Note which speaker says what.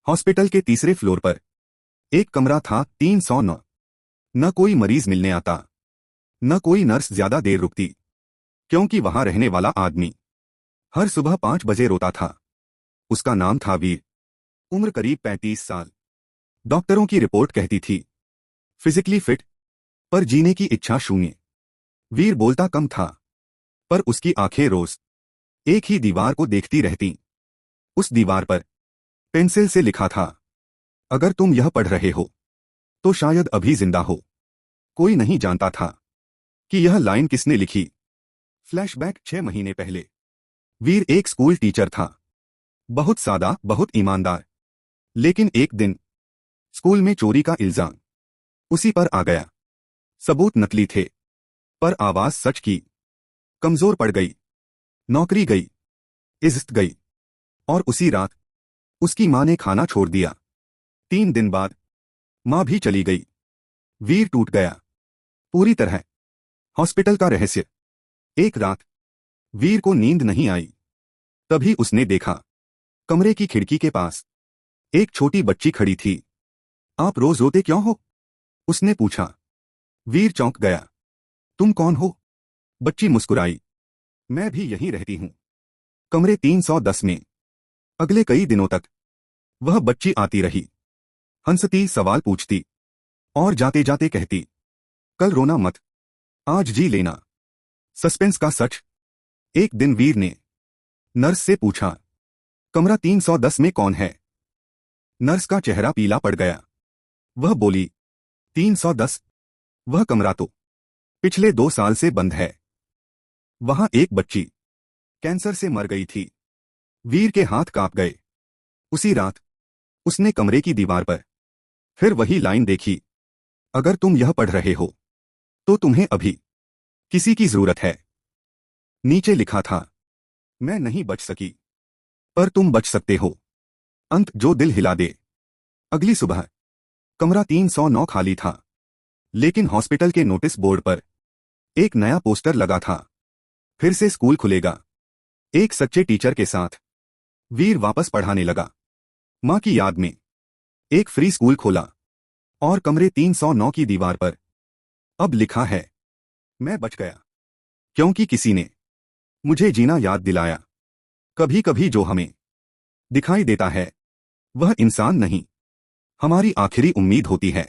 Speaker 1: Hospital के तीसरे floor पर एक कमरा था 309। न कोई मरीज मिलने आता, न कोई नर्स ज्यादा देर रुकती, क्योंकि वहां रहने वाला आदमी हर सुबह 5 बजे रोता था। उसका नाम था वीर। उम्र करीब 35 साल। डॉक्टरों की रिपोर्ट कहती थी फिजिकली फिट, पर जीने की इच्छा शून्य। वीर बोलता कम था, पर उसकी आंखें रोज एक ही दीवार को देखती रहती। उस दीवार पर पेंसिल से लिखा था, अगर तुम यह पढ़ रहे हो तो शायद अभी जिंदा हो। कोई नहीं जानता था कि यह लाइन किसने लिखी। फ्लैशबैक 6 महीने पहले। वीर एक स्कूल टीचर था, बहुत सादा, बहुत ईमानदार। लेकिन एक दिन स्कूल में चोरी का इल्जाम उसी पर आ गया। सबूत नकली थे, पर आवाज सच की। कमजोर पड़ गई, नौकरी गई, इज्जत गई, और उसी रात उसकी मां ने खाना छोड़ दिया। 3 दिन बाद मां भी चली गई। वीर टूट गया, पूरी तरह। हॉस्पिटल का रहस्य। एक रात वीर को नींद नहीं आई। तभी उसने देखा, कमरे की खिड़की के पास एक छोटी बच्ची खड़ी थी। आप रोज रोते क्यों हो? उसने पूछा। वीर चौंक गया। तुम कौन हो? बच्ची मुस्कुराई। मैं भी यहीं रहती हूं, कमरे 310 में। अगले कई दिनों तक वह बच्ची आती रही, हंसती, सवाल पूछती, और जाते जाते कहती, कल रोना मत, आज जी लेना। सस्पेंस का सच। एक दिन वीर ने नर्स से पूछा, कमरा 310 में कौन है? नर्स का चेहरा पीला पड़ गया। वह बोली, 310? वह कमरा तो पिछले 2 साल से बंद है। वहां एक बच्ची कैंसर से मर गई थी। वीर के हाथ कांप गए। उसी रात उसने कमरे की दीवार पर फिर वही लाइन देखी, अगर तुम यह पढ़ रहे हो तो तुम्हें अभी किसी की जरूरत है। नीचे लिखा था, मैं नहीं बच सकी, पर तुम बच सकते हो। अंत जो दिल हिला दे। अगली सुबह कमरा 309 खाली था, लेकिन हॉस्पिटल के नोटिस बोर्ड पर एक नया पोस्टर लगा था, फिर से स्कूल खुलेगा, एक सच्चे टीचर के साथ। वीर वापस पढ़ाने लगा। मां की याद में एक फ्री स्कूल खोला, और कमरे 309 की दीवार पर अब लिखा है, मैं बच गया क्योंकि किसी ने मुझे जीना याद दिलाया। कभी कभी जो हमें दिखाई देता है वह इंसान नहीं, हमारी आखिरी उम्मीद होती है।